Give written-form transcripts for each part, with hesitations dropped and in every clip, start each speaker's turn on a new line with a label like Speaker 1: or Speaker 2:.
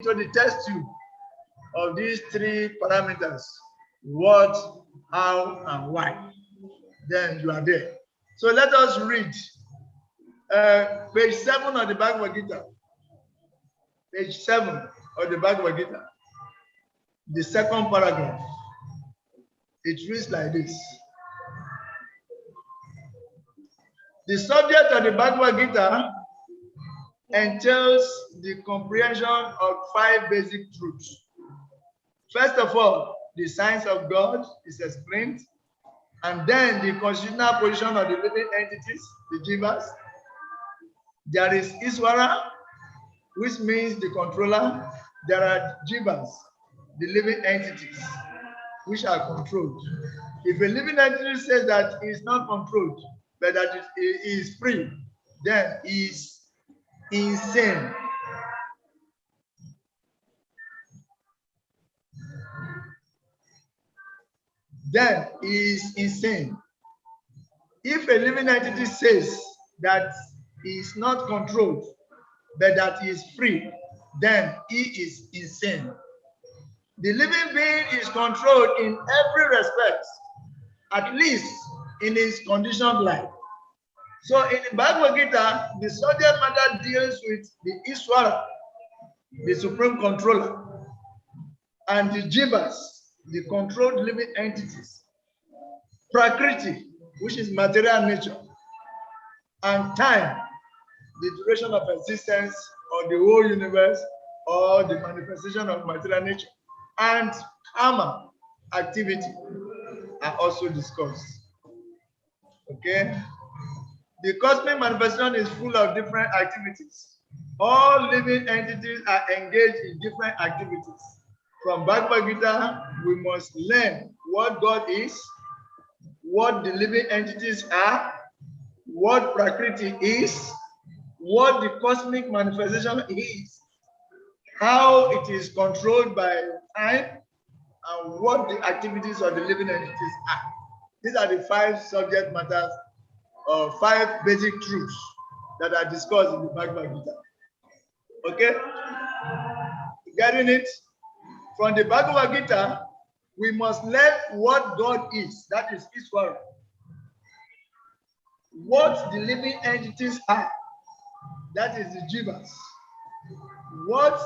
Speaker 1: into the test tube of these three parameters: what, how, and why. Then you are there. So let us read page 7 of the Bhagavad Gita. Page 7 of the Bhagavad Gita. The second paragraph. It reads like this. The subject of the Bhagavad Gita entails the comprehension of 5 basic truths. First of all, the science of God is explained, and then the constitutional position of the living entities, the jivas. There is Iswara, which means the controller. There are jivas, the living entities, which are controlled. If a living entity says that he is not controlled, but that he is free, then he is insane. Then he is insane. If a living entity says that he is not controlled, but that he is free, then he is insane. The living being is controlled in every respect, at least in his conditioned life. So in the Bhagavad Gita, the subject matter deals with the Iswara, the supreme controller, and the jivas, the controlled living entities, Prakriti, which is material nature, and time, the duration of existence of the whole universe or the manifestation of material nature, and karma, activity, are also discussed. Okay? The cosmic manifestation is full of different activities. All living entities are engaged in different activities. From Bhagavad Gita, we must learn what God is, what the living entities are, what Prakriti is, what the cosmic manifestation is, how it is controlled by time, and what the activities of the living entities are. These are the 5 subject matters or 5 basic truths that are discussed in the Bhagavad Gita. Okay? Getting it? From the Bhagavad Gita, we must learn what God is. That is Iswara. What the living entities are. That is the jivas. What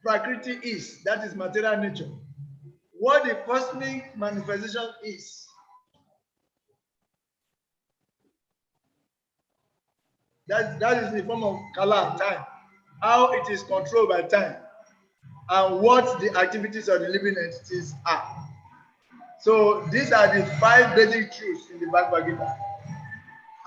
Speaker 1: Prakriti is. That is material nature. What the cosmic manifestation is. That is the form of Kala, time. How it is controlled by time. And what the activities of the living entities are. So these are the 5 basic truths in the Bhagavad Gita.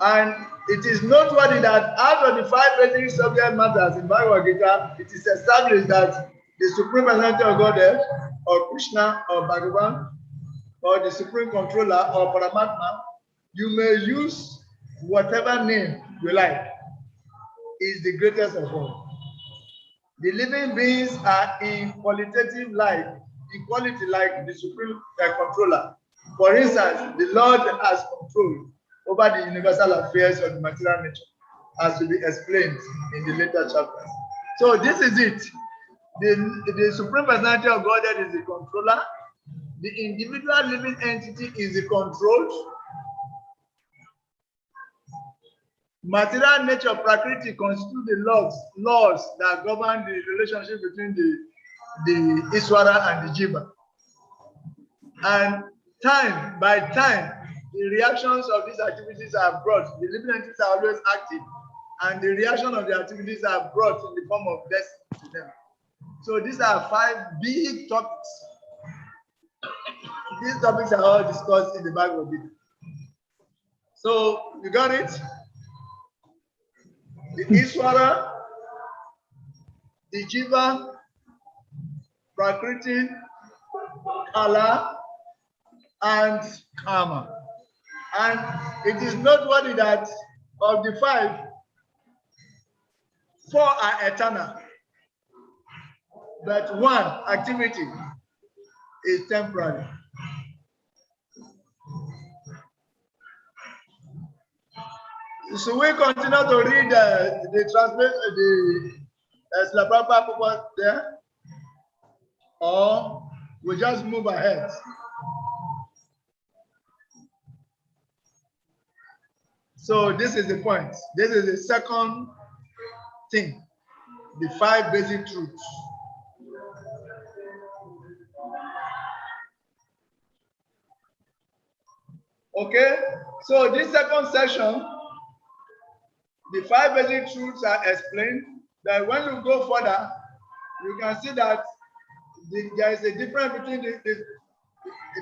Speaker 1: And it is noteworthy that out of the 5 basic subject matters in Bhagavad Gita, it is established that the Supreme Personality of Godhead, or Krishna, or Bhagavan, or the Supreme Controller, or Paramatma, you may use whatever name you like, is the greatest of all. The living beings are in qualitative life, equality like the Supreme Controller. For instance, the Lord has control over the universal affairs of the material nature, as will be explained in the later chapters. So this is it. The Supreme Personality of Godhead is the controller. The individual living entity is the controlled. Material nature, Prakriti, constitute the laws that govern the relationship between the Iswara and the Jiva. And time, by time, the reactions of these activities are brought. The living entities are always active, and the reaction of the activities are brought in the form of destiny to them. So these are 5 big topics. These topics are all discussed in the Bhagavad Gita. So you got it? The Iswara, the Jiva, Prakriti, Kala, and Karma. And it is noteworthy that of the 5, 4 are eternal, but 1 activity is temporary. So we continue to read the translation, the Slapapa there. or we just move ahead? So this is the point. This is the second thing, the 5 basic truths. Okay, so this second session, the 5 basic truths are explained. That when you go further, you can see that there is a difference between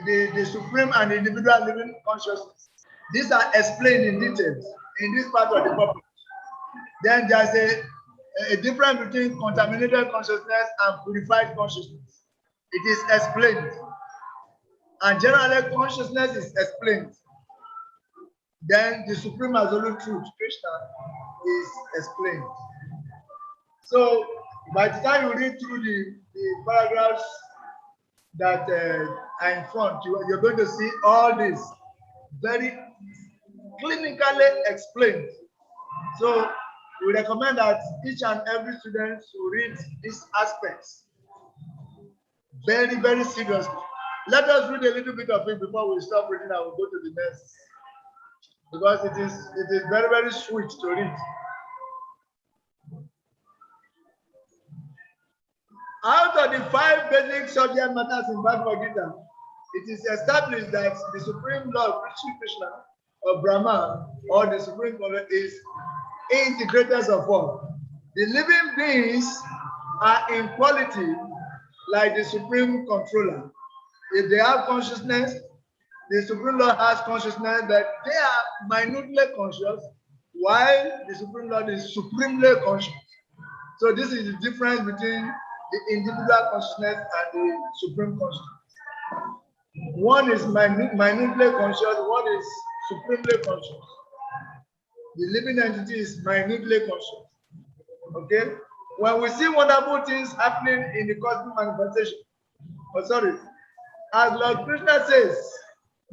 Speaker 1: the supreme and the individual living consciousness. These are explained in details in this part of the purpose. Then there's a difference between contaminated consciousness and purified consciousness. It is explained. And generally, consciousness is explained. Then the supreme absolute truth, Krishna, is explained. So by the time you read through the paragraphs that are in front, you're going to see all this very clinically explained. So we recommend that each and every student should read these aspects very, very seriously. Let us read a little bit of it before we stop reading and we'll go to the next. Because it is very, very sweet to read. Out of the 5 basic subject matters in Bhagavad Gita, it is established that the Supreme Lord, Krishna, or Brahma, or the Supreme Lord is integrators of all. The living beings are in quality like the Supreme Controller. If they have consciousness, the Supreme Lord has consciousness, but they are minutely conscious, while the Supreme Lord is supremely conscious. So this is the difference between the individual consciousness and the supreme consciousness. One is minutely conscious, one is supremely conscious. The living entity is minutely conscious. Okay? When we see wonderful things happening in the cosmic manifestation, as Lord Krishna says,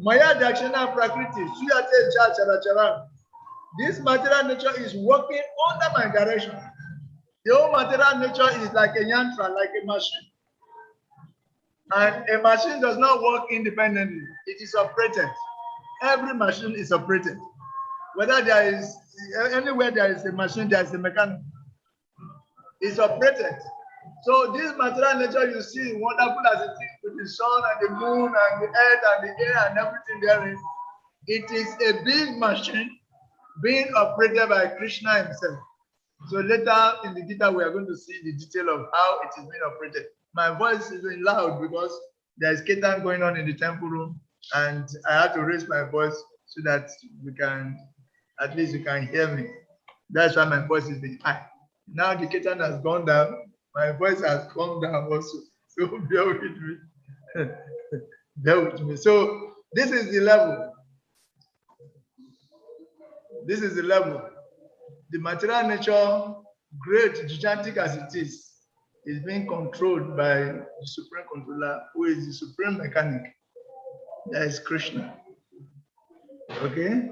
Speaker 1: Maya Dakshina Prakriti, Suyate Cha Charachara. This material nature is working under my direction. The whole material nature is like a yantra, like a machine. And a machine does not work independently. It is operated. Every machine is operated. Whether there is, anywhere there is a machine, there is a mechanic. It's operated. So this material nature you see, wonderful as it is, with the sun and the moon and the earth and the air and everything therein, it is a big machine being operated by Krishna himself. So later in the Gita, we are going to see the detail of how it is being operated. My voice is very loud because there is kirtan going on in the temple room, and I had to raise my voice so that we can, at least you can hear me. That's why my voice is being high. Now the kirtan has gone down, my voice has come down also. So bear with me. Bear with me. So this is the level. This is the level. The material nature, great, gigantic as it is being controlled by the Supreme Controller, who is the Supreme Mechanic. That is Krishna. Okay?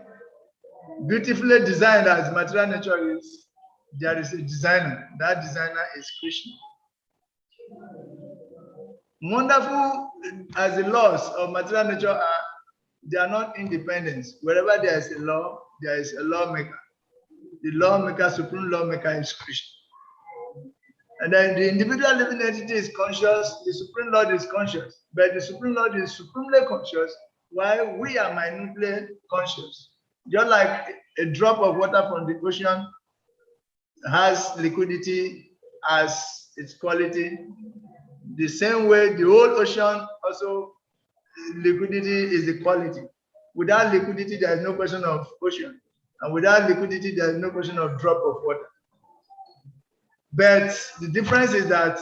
Speaker 1: Beautifully designed as material nature is, there is a designer. That designer is Krishna. Wonderful as the laws of material nature are, they are not independent. Wherever there is a law, there is a lawmaker. The lawmaker, supreme lawmaker is Krishna. And then the individual living entity is conscious, the Supreme Lord is conscious, but the Supreme Lord is supremely conscious, while we are minutely conscious. Just like a drop of water from the ocean has liquidity as its quality, the same way the whole ocean also, liquidity is the quality. Without liquidity, there is no question of ocean. And without liquidity, there is no question of drop of water. But the difference is that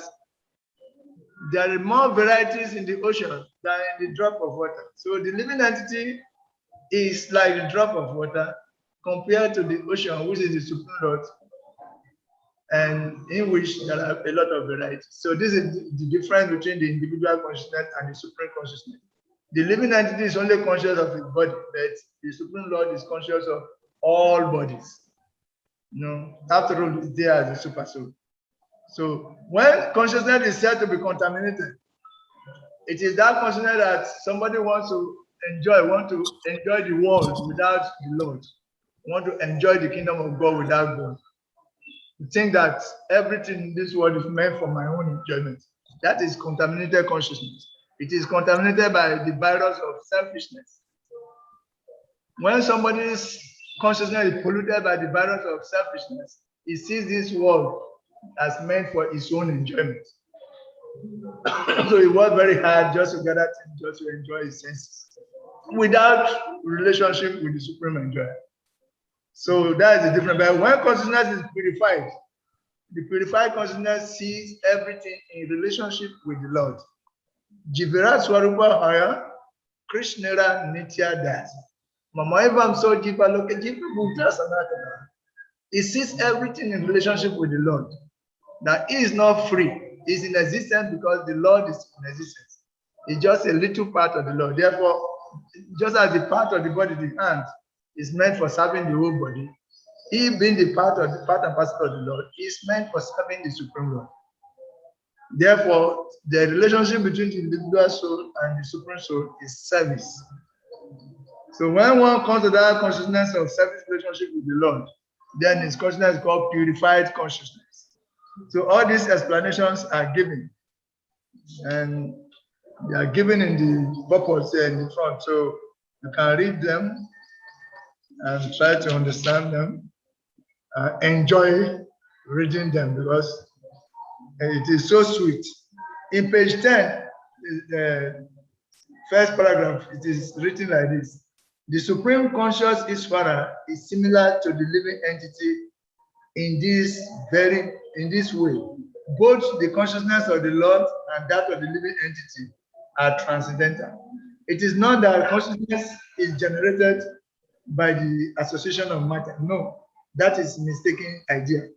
Speaker 1: there are more varieties in the ocean than in the drop of water. So the living entity is like a drop of water compared to the ocean, which is the Supreme Lord, and in which there are a lot of varieties. So this is the difference between the individual consciousness and the Supreme consciousness. The living entity is only conscious of its body, but the Supreme Lord is conscious of all bodies. No, after all, it's there as a super soul. So when consciousness is said to be contaminated, It is that consciousness that somebody wants to enjoy the world without the Lord, want to enjoy the kingdom of God without God. You think that everything in this world is meant for my own enjoyment. That is contaminated consciousness. It is contaminated by the virus of selfishness. When somebody's consciousness is polluted by the virus of selfishness, he sees this world as meant for his own enjoyment. So he works very hard just to gather things, just to enjoy his senses, without relationship with the supreme enjoyer. So that is the difference. But when consciousness is purified, the purified consciousness sees everything in relationship with the Lord. Jivira Swarupa Haya, Krishnera Nitya Das. Mama Evam so Jiva Loke Jiva Bhutta Sanatana. He sees everything in relationship with the Lord. That he is not free. He is in existence because the Lord is in existence. It's just a little part of the Lord. Therefore, just as the part of the body, the hand, is meant for serving the whole body, he being the part and parcel of the Lord, is meant for serving the Supreme Lord. Therefore, the relationship between the individual soul and the Supreme Soul is service. So when one comes to that consciousness of service relationship with the Lord, then his consciousness is called purified consciousness. So all these explanations are given, and they are given in the purpose there in the front. So you can read them and try to understand them. Enjoy reading them because it is so sweet. In page 10, the first paragraph, it is written like this. The Supreme Conscious Ishvara is similar to the living entity in this way. Both the consciousness of the Lord and that of the living entity are transcendental. It is not that consciousness is generated by the association of matter. No, that is a mistaken idea.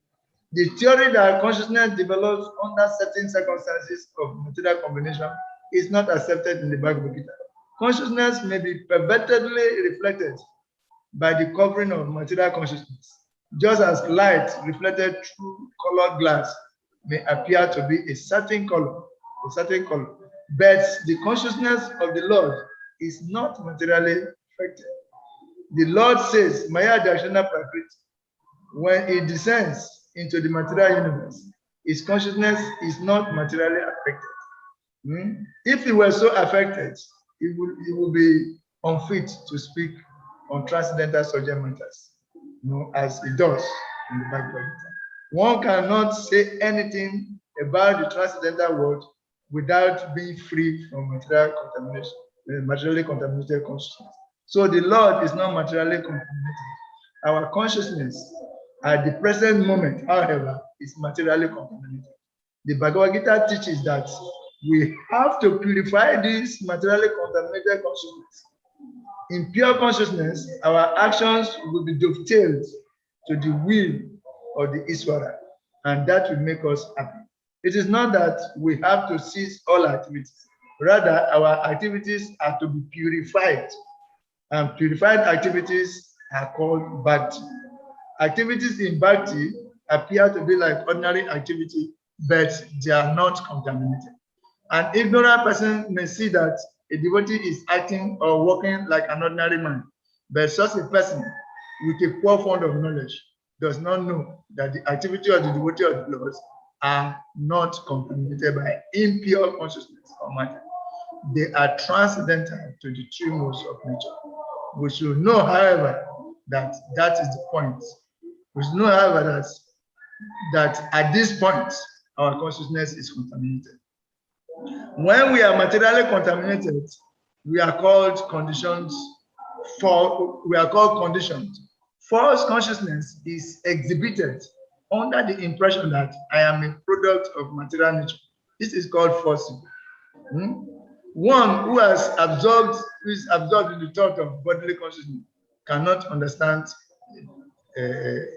Speaker 1: The theory that consciousness develops under certain circumstances of material combination is not accepted in the Bhagavad Gita. Consciousness may be pervertedly reflected by the covering of material consciousness, just as light reflected through colored glass may appear to be a certain color, but the consciousness of the Lord is not materially affected. The Lord says, Maya Darshana Prakriti, when it descends into the material universe, his consciousness is not materially affected. If it were so affected, it would be unfit to speak on transcendental subject matters, as it does in the Bhagavad Gita. One cannot say anything about the transcendental world without being free from material contamination, materially contaminated consciousness. So the Lord is not materially contaminated. Our consciousness at the present moment, however, is materially contaminated. The Bhagavad Gita teaches that we have to purify this materially contaminated consciousness. In pure consciousness, our actions will be dovetailed to the will of the Iswara, and that will make us happy. It is not that we have to cease all activities. Rather, our activities are to be purified, and purified activities are called Bhakti. Activities in Bhakti appear to be like ordinary activity, but they are not contaminated. An ignorant person may see that a devotee is acting or walking like an ordinary man, but such a person with a poor fund of knowledge does not know that the activity of the devotee of the Lord are not contaminated by impure consciousness or matter. They are transcendental to the true modes of nature. We should know, however, that is the point. We should know, however, that at this point, our consciousness is contaminated. When we are materially contaminated, we are called conditioned. False consciousness is exhibited under the impression that I am a product of material nature. This is called falsehood. One who is absorbed in the thought of bodily consciousness cannot understand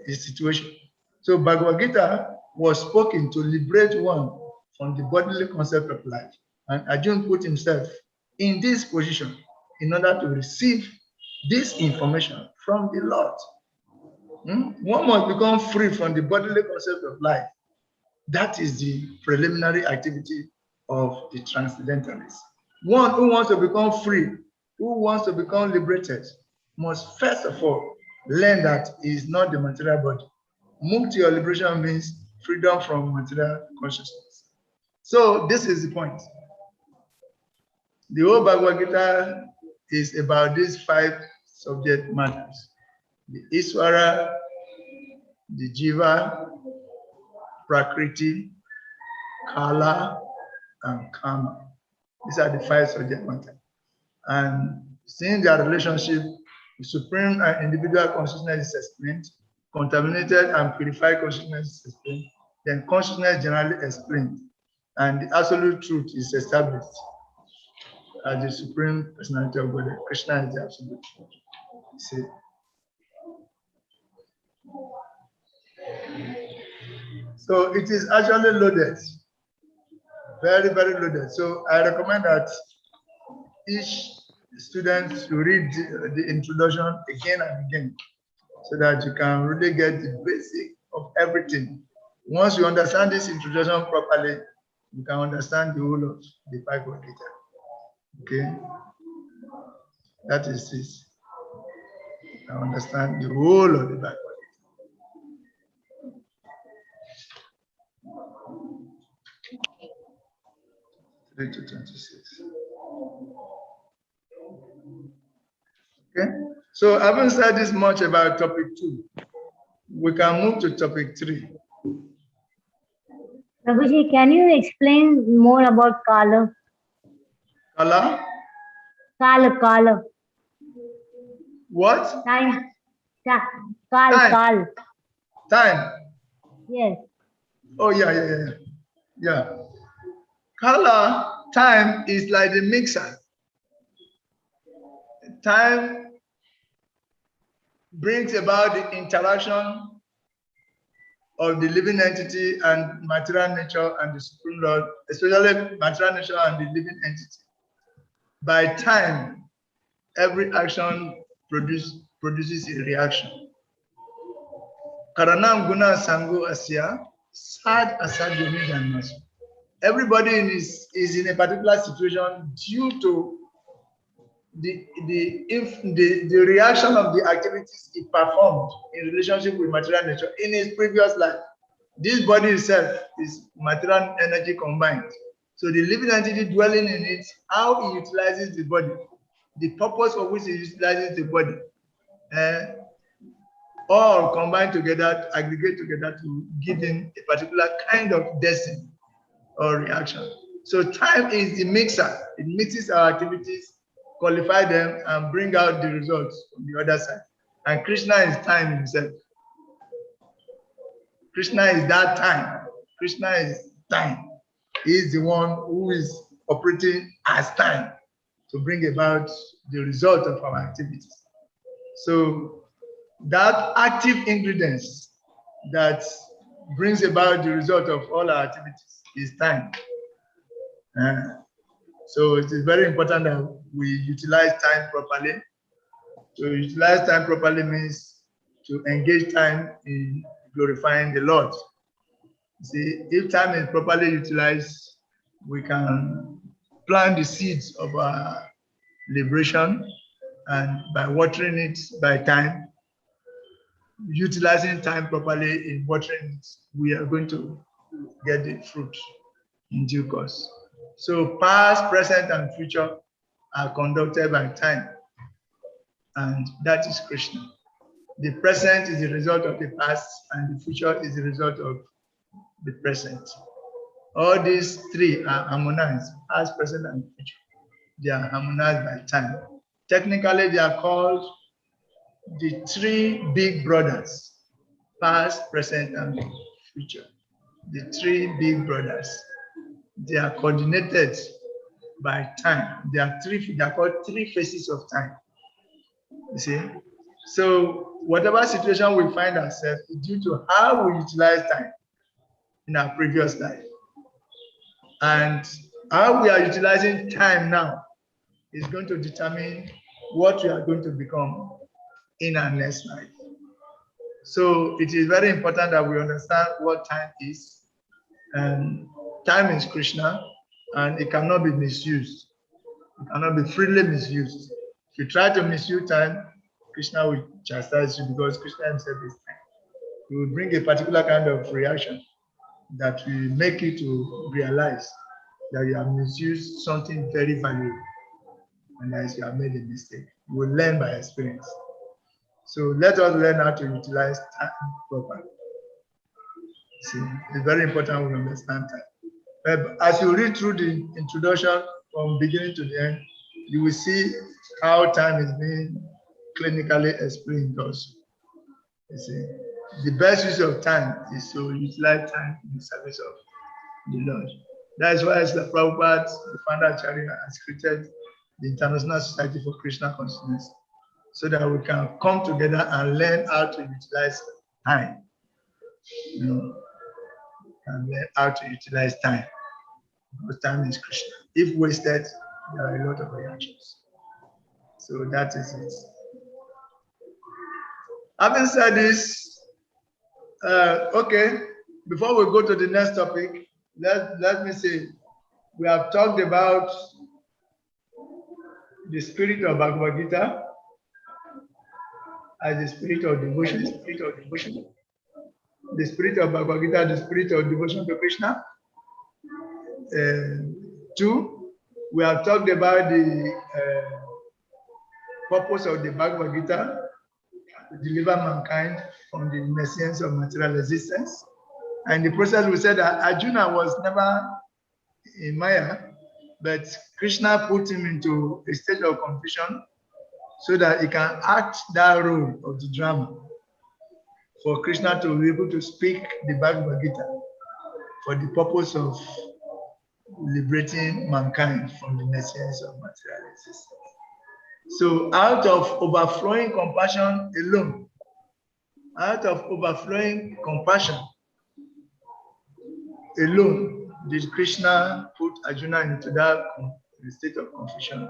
Speaker 1: his situation. So Bhagavad Gita was spoken to liberate one from the bodily concept of life. And Arjuna put himself in this position in order to receive this information from the Lord. One must become free from the bodily concept of life. That is the preliminary activity of the transcendentalists. One who wants to become free, who wants to become liberated, must first of all learn that he is not the material body. Mukti or liberation means freedom from material consciousness. So this is the point. The whole Bhagavad Gita is about these 5 subject matters: the Iswara, the Jiva, Prakriti, Kala, and Karma. These are the 5 subject matters. And seeing their relationship, the supreme and individual consciousness is explained, contaminated and purified consciousness is explained, then consciousness generally explained, and the absolute truth is established as the supreme personality of God. Krishna is the absolute truth. See? So it is actually loaded, very, very loaded. So I recommend that each student to read the introduction again and again, so that you can really get the basic of everything. Once you understand this introduction properly, you can understand the whole of the Bhagavad Gita. Okay, that is it. You can understand the whole of the Bhagavad Gita. 3 to 26. Okay, so I haven't said this much about topic 2. We can move to topic 3.
Speaker 2: Prabhuji, can you explain more about Kala?
Speaker 1: Kala?
Speaker 2: Kala.
Speaker 1: What?
Speaker 2: Time.
Speaker 1: Time. Time.
Speaker 2: Yes.
Speaker 1: Oh, yeah. Kala, time is like the mixer. Time brings about the interaction of the living entity and material nature and the supreme Lord, especially material nature and the living entity. By time, every action produces a reaction. Karanam guna sango asya, sad asad yomi. Everybody is in a particular situation due to the reaction of the activities he performed in relationship with material nature in his previous life. This body itself is material energy combined. So the living entity dwelling in it, how he utilizes the body, the purpose for which he utilizes the body, all combine together, aggregate together to give him a particular kind of destiny or reaction. So time is the mixer. It mixes our activities, qualify them, and bring out the results from the other side. And Krishna is time himself. Krishna is that time. Krishna is time. He is the one who is operating as time to bring about the result of our activities. So that active ingredients that brings about the result of all our activities is time. So it is very important that we utilize time properly. To utilize time properly means to engage time in glorifying the Lord. See, if time is properly utilized, we can plant the seeds of our liberation, and by watering it by time, utilizing time properly in watering it, we are going to get the fruit in due course. So past, present, and future are conducted by time, and that is Krishna. The present is the result of the past, and the future is the result of the present. All these 3 are harmonized, past, present, and future. They are harmonized by time. Technically, they are called the 3 big brothers: past, present, and future. The 3 big brothers. They are coordinated by time. They are called 3 phases of time. You see? So whatever situation we find ourselves is due to how we utilize time in our previous life. And how we are utilizing time now is going to determine what we are going to become in our next life. So it is very important that we understand what time is. And time is Krishna, and it cannot be misused. It cannot be freely misused. If you try to misuse time, Krishna will chastise you because Krishna himself is time. He will bring a particular kind of reaction that will make you to realize that you have misused something very valuable and that you have made a mistake. You will learn by experience. So let us learn how to utilize time properly. See, it's very important we understand time. But as you read through the introduction from beginning to the end, you will see how time is being clinically explained also. You see, the best use of time is to utilize time in the service of the Lord. That is why the Prabhupada, the founder of Charya, has created the International Society for Krishna Consciousness, so that we can come together and learn how to utilize time. You know, and learn how to utilize time. Because time is Krishna. If wasted, there are a lot of reactions. So that is it. Having said this, okay, before we go to the next topic, let me say, we have talked about the spirit of Bhagavad Gita as the spirit of devotion, the spirit of Bhagavad Gita, the spirit of devotion to Krishna. 2, we have talked about the purpose of the Bhagavad Gita to deliver mankind from the nescience of material existence. And in the process, we said that Arjuna was never in Maya, but Krishna put him into a state of confusion so that he can act that role of the drama for Krishna to be able to speak the Bhagavad Gita for the purpose of liberating mankind from the nescience of material existence. So out of overflowing compassion alone, out of overflowing compassion alone, did Krishna put Arjuna into that state of confusion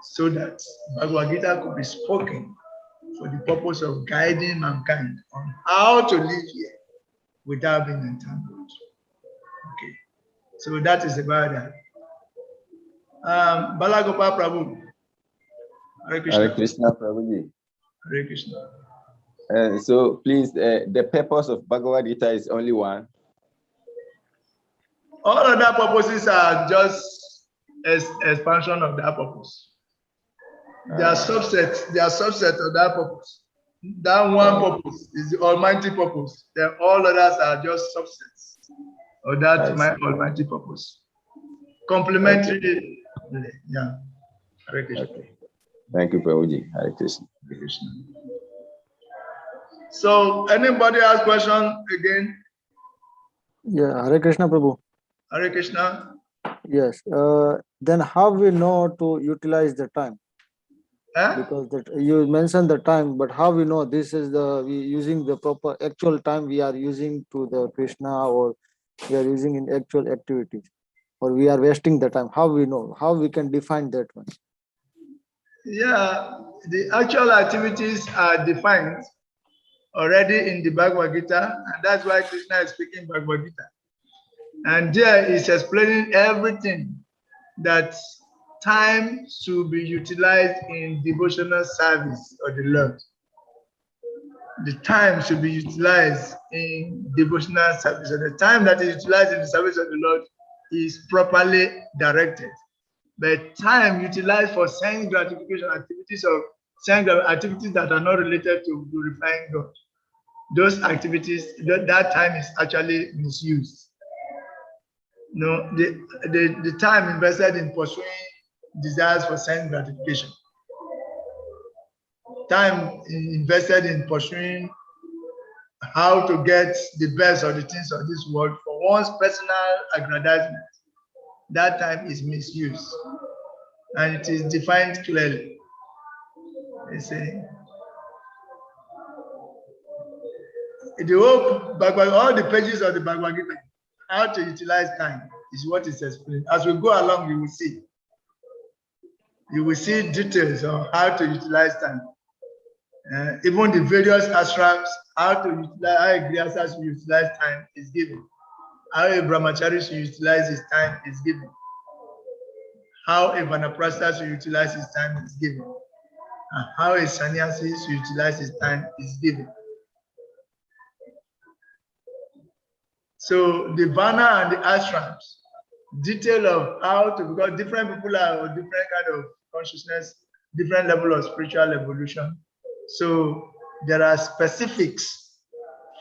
Speaker 1: so that Bhagavad Gita could be spoken for the purpose of guiding mankind on how to live here without being entangled. Okay, so that is about that. Balagopal Prabhu. Hare Krishna.
Speaker 3: Hare Krishna, Prabhuji.
Speaker 1: Hare Krishna.
Speaker 3: So please, the purpose of Bhagavad Gita is only one.
Speaker 1: All other purposes are just expansion of that purpose. They are subsets. They are subset of that purpose. That one purpose is the almighty purpose. Then all others are just subsets of that almighty purpose. Complementary. Okay. Yeah. Hare Krishna.
Speaker 3: Okay. Thank you, Prabhuji. Hare Krishna.
Speaker 1: Hare Krishna. So, anybody has question again?
Speaker 4: Yeah, Hare Krishna, Prabhu.
Speaker 1: Hare Krishna.
Speaker 4: Yes. Then how we know to utilize the time?
Speaker 1: Huh?
Speaker 4: Because you mentioned the time, but how we know this is we using the proper actual time we are using to the Krishna, or we are using in actual activities, or we are wasting the time? How we know? How we can define that one?
Speaker 1: Yeah, the actual activities are defined already in the Bhagavad Gita, and that's why Krishna is speaking Bhagavad Gita. And there is explaining everything that time should be utilized in devotional service of the Lord. The time should be utilized in devotional service. And the time that is utilized in the service of the Lord is properly directed. But time utilized for sense gratification activities of sense activities that are not related to glorifying God, those activities, that time is actually misused. No, the time invested in pursuing desires for sense gratification, time invested in pursuing how to get the best of the things of this world for one's personal aggrandizement, that time is misused, and it is defined clearly. They say the whole Bhagavad, all the pages of the Bhagavad Gita, how to utilize time is what is explained. As we go along, you will see. You will see details on how to utilize time. Even the various ashrams, how to utilize, how a grihastha should utilize time is given. How a brahmachari should utilize his time is given. how a Vanaprastha should utilize his time is given, and how a sannyasi should utilize his time is given. So the Vana and the ashrams, detail of how to, because different people are of different kind of consciousness, different level of spiritual evolution. So there are specifics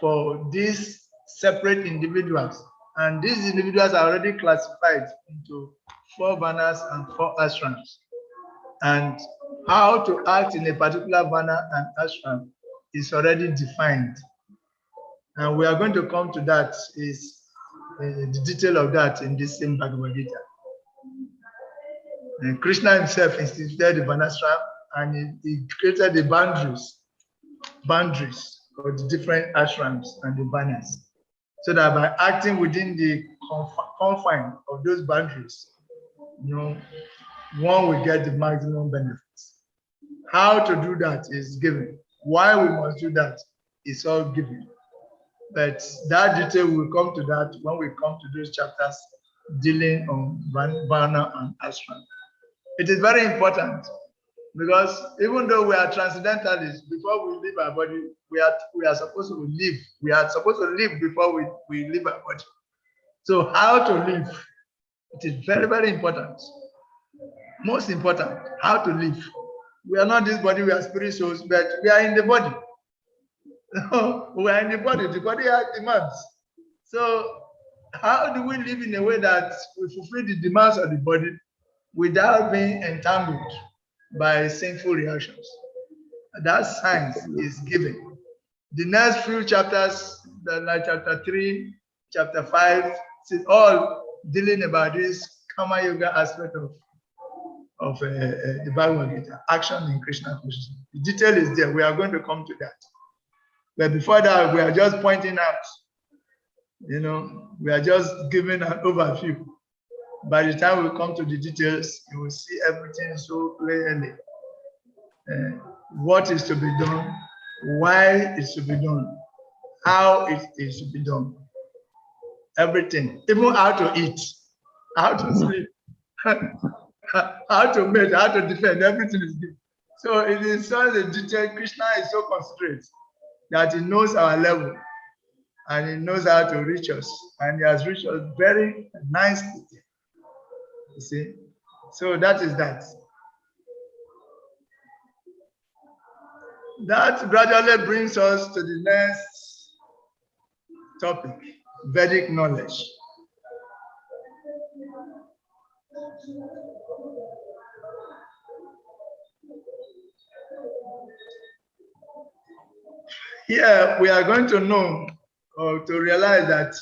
Speaker 1: for these separate individuals, and these individuals are already classified into 4 Vanas and 4 ashrams. And how to act in a particular Vana and ashram is already defined. And we are going to come to that, is the detail of that in this same Bhagavad Gita. And Krishna himself instituted the Vanashram, and he created the boundaries of the different ashrams and the Vanas, so that by acting within the confine of those boundaries, one will get the maximum benefits. How to do that is given. Why we must do that is all given. But that detail will come to that when we come to those chapters dealing on Vana and Ashram. It is very important, because even though we are transcendentalists, before we leave our body, we are supposed to live. We are supposed to live before we leave our body. So how to live? It is very, very important. Most important, how to live. We are not this body, we are spirit souls, but we are in the body. We are in the body has demands. So how do we live in a way that we fulfill the demands of the body without being entangled by sinful reactions? That science is given. The next few chapters, like chapter 3, chapter 5, is all dealing about this Kama Yoga aspect of the Bhagavad Gita, action in Krishna consciousness. The detail is there. We are going to come to that. But before that, we are just pointing out, we are just giving an overview. By the time we come to the details, you will see everything so clearly. What is to be done, why it is to be done, how it is to be done. Everything, even how to eat, how to sleep, how to mate, how to defend, everything is given. So it is such a detail. Krishna is so considerate that he knows our level and he knows how to reach us, and he has reached us very nicely. You see, so that is that. That gradually brings us to the next topic, Vedic knowledge. Here we are going to know, or to realize, that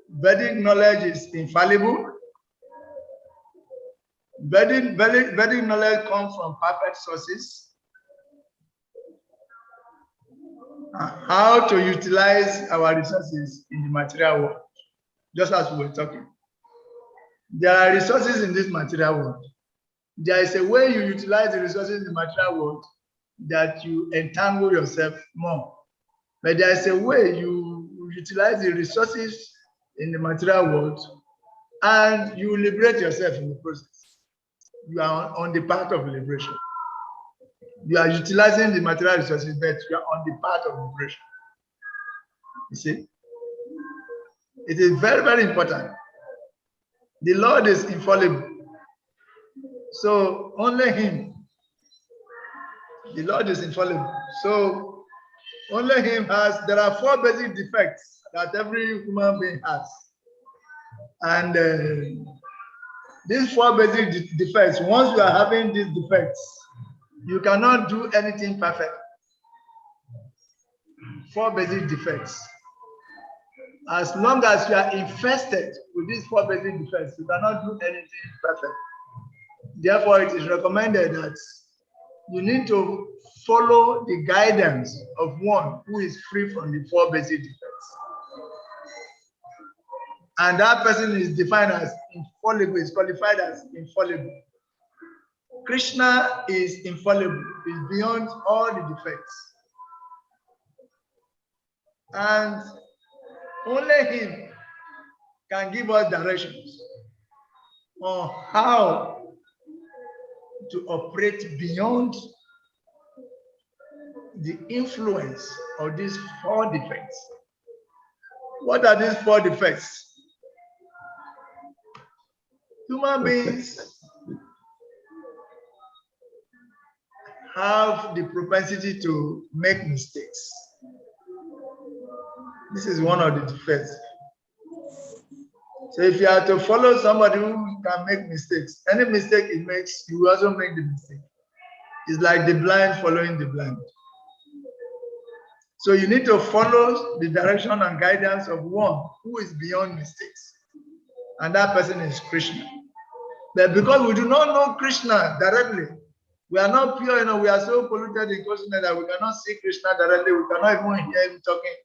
Speaker 1: Vedic knowledge is infallible. Vedic knowledge comes from perfect sources. How to utilize our resources in the material world, just as we were talking. There are resources in this material world. There is a way you utilize the resources in the material world that you entangle yourself more. But there is a way you utilize the resources in the material world and you liberate yourself in the process. You are on the path of liberation. You are utilizing the material resources, but you are on the path of liberation. You see? It is very, very important. The Lord is infallible. So only Him. The Lord is infallible. So only Him has, there are 4 basic defects that every human being has. And these 4 basic defects, once you are having these defects, you cannot do anything perfect. 4 basic defects. As long as you are infested with these 4 basic defects, you cannot do anything perfect. Therefore, it is recommended that you need to follow the guidance of one who is free from the 4 basic defects. And that person is defined as infallible, is qualified as infallible. Krishna is infallible, is beyond all the defects. And only Him can give us directions. on how to operate beyond the influence of these 4 defects. What are these 4 defects? Human beings have the propensity to make mistakes. This is one of the defects. So if you are to follow somebody who can make mistakes, any mistake it makes, you also make the mistake. It's like the blind following the blind. So you need to follow the direction and guidance of one who is beyond mistakes. And that person is Krishna. But because we do not know Krishna directly, we are not pure enough, we are so polluted in consciousness that we cannot see Krishna directly, we cannot even hear him talking.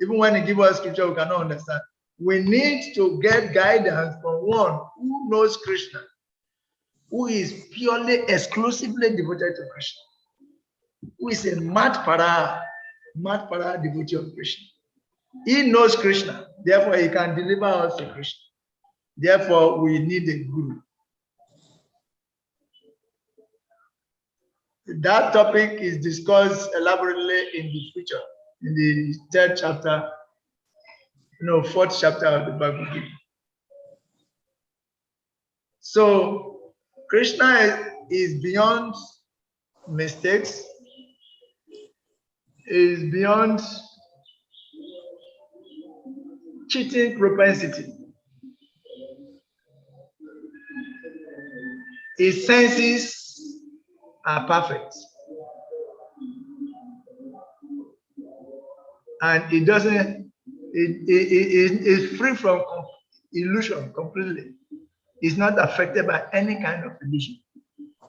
Speaker 1: Even when he gives us scripture, we cannot understand. We need to get guidance from one who knows Krishna, who is purely, exclusively devoted to Krishna, who is a Matpara devotee of Krishna. He knows Krishna, therefore he can deliver us to Krishna. Therefore, we need a guru. That topic is discussed elaborately in the future, in the 3rd chapter, 4th chapter of the Bhagavad. So, Krishna is beyond mistakes, is beyond cheating propensity. His senses are perfect. And it doesn't, it is free from illusion completely. It's not affected by any kind of illusion.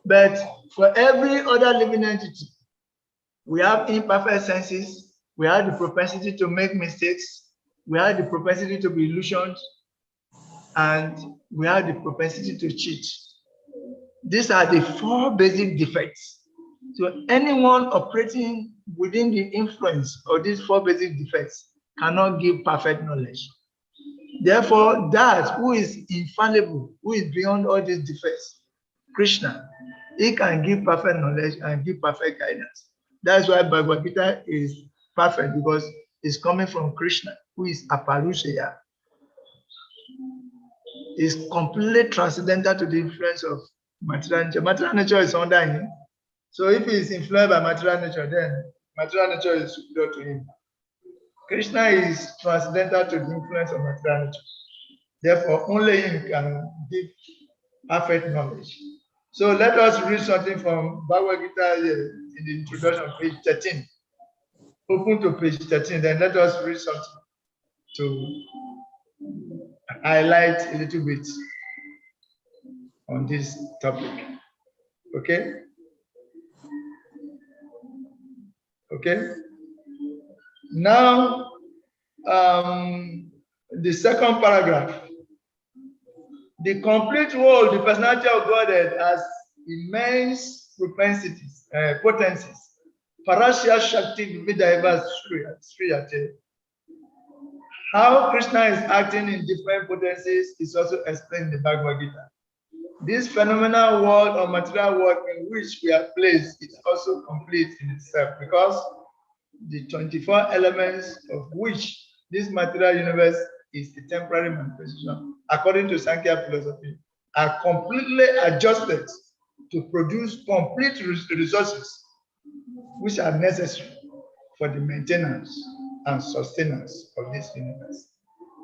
Speaker 1: But for every other living entity, we have imperfect senses, we have the propensity to make mistakes, we have the propensity to be illusioned, and we have the propensity to cheat. These are the 4 basic defects. So anyone operating within the influence of these 4 basic defects cannot give perfect knowledge. Therefore, that who is infallible, who is beyond all these defects, Krishna, he can give perfect knowledge and give perfect guidance. That's why Bhagavad Gita is perfect, because it's coming from Krishna, who is Aparushaya. It's completely transcendental to the influence of material nature. Material nature is under him. So if he is influenced by material nature, then material nature is superior to him. Krishna is transcendental to the influence of material nature. Therefore, only him can give perfect knowledge. So let us read something from Bhagavad Gita here in the introduction, page 13. Open to page 13, then let us read something to highlight a little bit on this topic. Okay? Okay? Now, the second paragraph. The complete world, the personality of Godhead, has immense propensities, potencies. Parashya Shakti Vidaiva Sriyate. How Krishna is acting in different potencies is also explained in the Bhagavad Gita. This phenomenal world or material world in which we are placed is also complete in itself, because the 24 elements of which this material universe is the temporary manifestation, according to Sankhya philosophy, are completely adjusted to produce complete resources which are necessary for the maintenance and sustenance of this universe.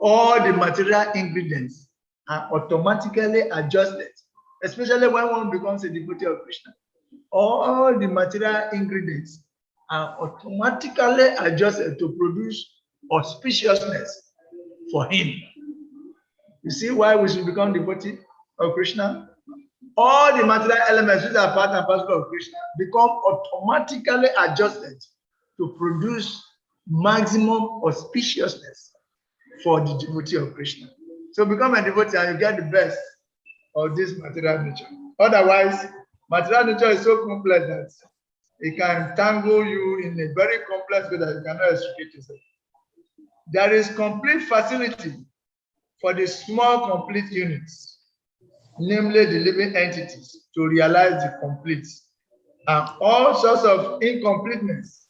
Speaker 1: All the material ingredients are automatically adjusted, especially when one becomes a devotee of Krishna. All the material ingredients are automatically adjusted to produce auspiciousness for him. You see why we should become devotee of Krishna? All the material elements which are part and parcel of Krishna become automatically adjusted to produce maximum auspiciousness for the devotee of Krishna. So become a devotee and you get the best of this material nature. Otherwise, material nature is so complex that it can tangle you in a very complex way that you cannot extricate yourself. There is complete facility for the small complete units. namely the living entities, to realize the complete. And all sorts of incompleteness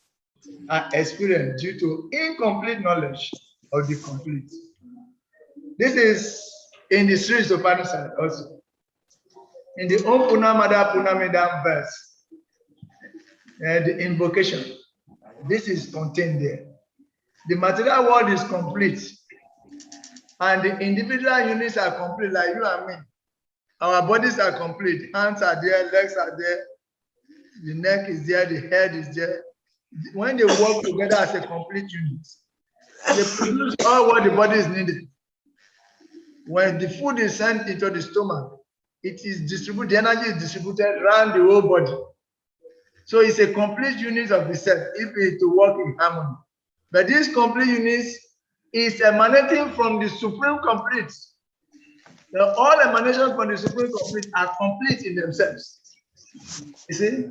Speaker 1: are experienced due to incomplete knowledge of the complete. This is in the Sri Upanishad also. In the Om Punamada Punamidam verse, the invocation, this is contained there. The material world is complete, and the individual units are complete, like you and me. Our bodies are complete. Hands are there, legs are there, the neck is there, the head is there. When they work together as a complete unit, they produce all what the body is needed. When the food is sent into the stomach, it is distributed, the energy is distributed around the whole body. So it's a complete unit of the self if it to work in harmony. But this complete unit is emanating from the supreme complete. All emanations from the supreme complete are complete in themselves. You see?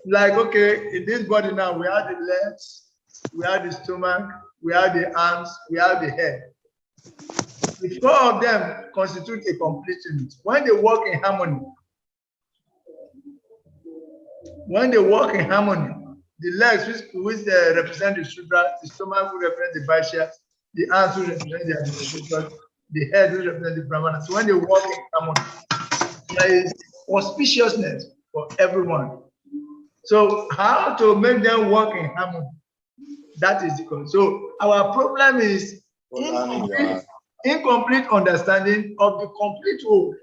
Speaker 1: Like, okay, in this body now, we have the legs, we have the stomach, we have the arms, we have the head. The four of them constitute a complete unit. When they work in harmony, the legs, which represent the Shudra, the stomach will represent the Vaishya, the arms will represent the Advaita, the head will represent the Brahmana. So when they work in harmony, there is auspiciousness for everyone. So how to make them work in harmony? That is the goal. So our problem is incomplete understanding of the complete whole.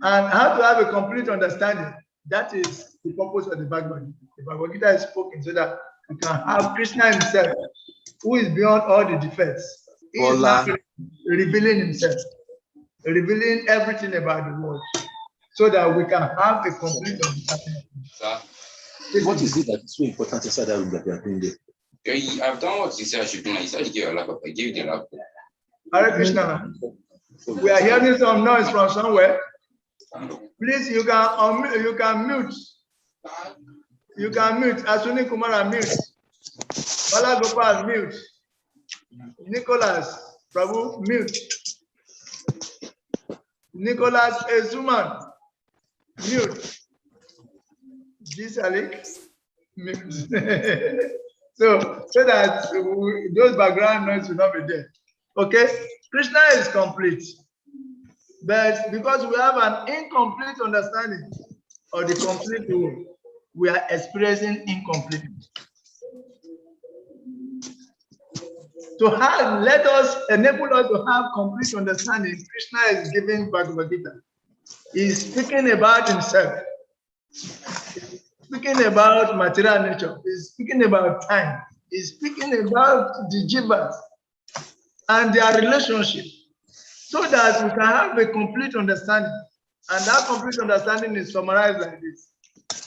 Speaker 1: And how to have a complete understanding, that is the purpose of the Bhagavad Gita. The Bhagavad Gita is spoken so that we can have Krishna himself, who is beyond all the defects. He is not revealing himself, revealing everything about the world, so that we can have a complete understanding.
Speaker 5: What is it that is so important inside that room that we are doing there?
Speaker 6: Okay, I've done what you said I should do. I said you give a laptop. I gave you the laptop.
Speaker 1: Hare Krishna. We are hearing some noise from somewhere. Please, you can mute. You can mute. Asuni Kumara mute. Bala Gopal mute. Nicholas Prabhu mute. Nicholas Ezuman mute. Gisalik mute. so that those background noise will not be there. Okay, Krishna is complete. But because we have an incomplete understanding of the complete whole, we are experiencing incompleteness. To have, let us enable us to have complete understanding. Krishna is giving Bhagavad Gita. He's speaking about himself. He's speaking about material nature. He's speaking about time. He's speaking about the jivas and their relationship, so that we can have a complete understanding. And that complete understanding is summarized like this.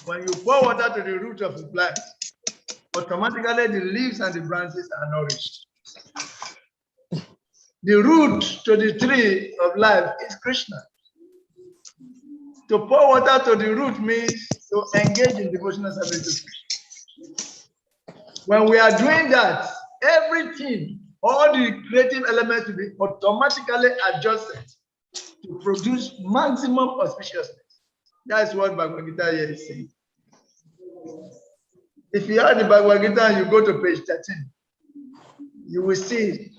Speaker 1: When you pour water to the root of the plant, automatically the leaves and the branches are nourished. The root to the tree of life is Krishna. To pour water to the root means to engage in devotional service to Krishna. When we are doing that, everything, all the creative elements will be automatically adjusted to produce maximum auspiciousness. That's what Bhagavad Gita here is saying. If you have the Bhagavad Gita and you go to page 13, you will see,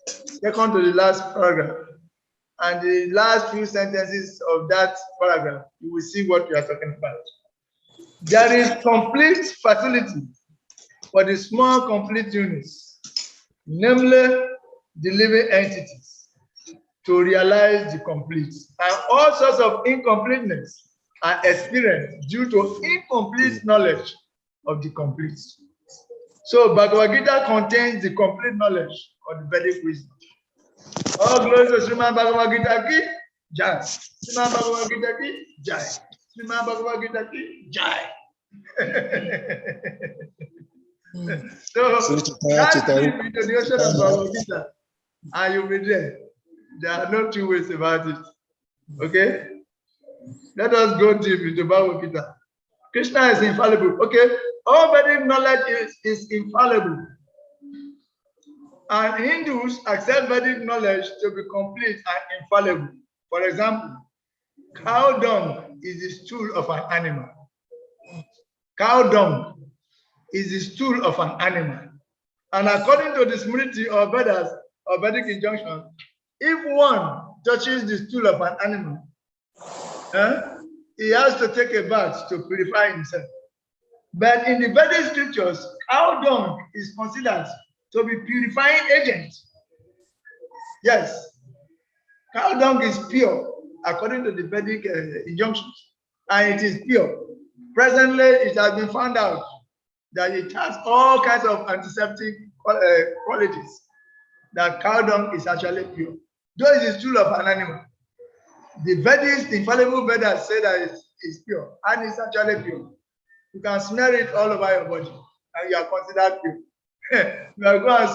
Speaker 1: second to the last paragraph, and the last few sentences of that paragraph, you will see what we are talking about. There is complete facility for the small complete units, namely the living entities, to realize the complete. And all sorts of incompleteness are experienced due to incomplete knowledge of the complete. So Bhagavad Gita contains the complete knowledge of the Vedic wisdom. All glory to Srimad Bhagavad Gita ki jai. Srimad Bhagavad Gita ki jai. Srimad Bhagavad Gita ki jai. So that's the introduction of Bhagavad Gita, and you'll be there. There are no two ways about it. Okay? Let us go deep into Bhagavad Gita. Krishna is infallible. Okay? All Vedic knowledge is infallible. And Hindus accept Vedic knowledge to be complete and infallible. For example, cow dung is the stool of an animal. Cow dung is the stool of an animal. And according to the Smriti or Vedas or Vedic injunction, if one touches the stool of an animal, he has to take a bath to purify himself. But in the Vedic scriptures, cow dung is considered to be purifying agent. Yes, cow dung is pure according to the Vedic injunctions, and it is pure. Presently, it has been found out that it has all kinds of antiseptic qualities. That cow dung is actually pure. Though it is stool of an animal, the Vedas, the infallible Vedas say that it is pure, and it's actually pure. You can smell it all over your body, and you are considered pure. You are going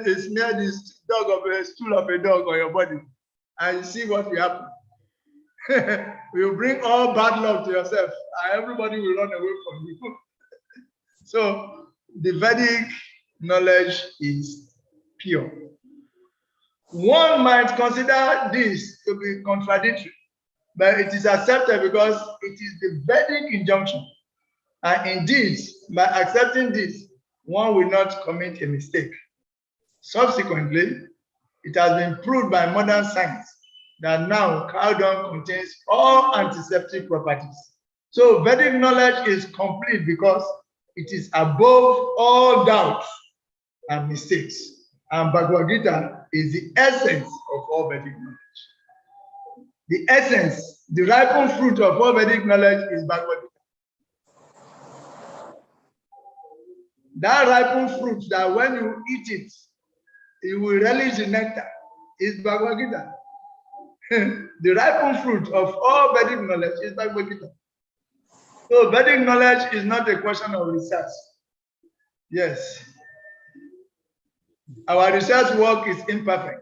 Speaker 1: to smell this dog of a stool of a dog on your body, and you see what will happen. You bring all bad luck to yourself, and everybody will run away from you. So the Vedic knowledge is pure. One might consider this to be contradictory, but it is accepted because it is the Vedic injunction. And indeed, by accepting this, one will not commit a mistake. Subsequently, it has been proved by modern science that now cow dung contains all antiseptic properties. So Vedic knowledge is complete because it is above all doubts and mistakes. And Bhagavad Gita is the essence of all Vedic knowledge. The essence, the ripened fruit of all Vedic knowledge is Bhagavad Gita. That ripened fruit that when you eat it, you will relish the nectar is Bhagavad Gita. The ripened fruit of all Vedic knowledge is Bhagavad Gita. So Vedic knowledge is not a question of research. Yes. Our research work is imperfect.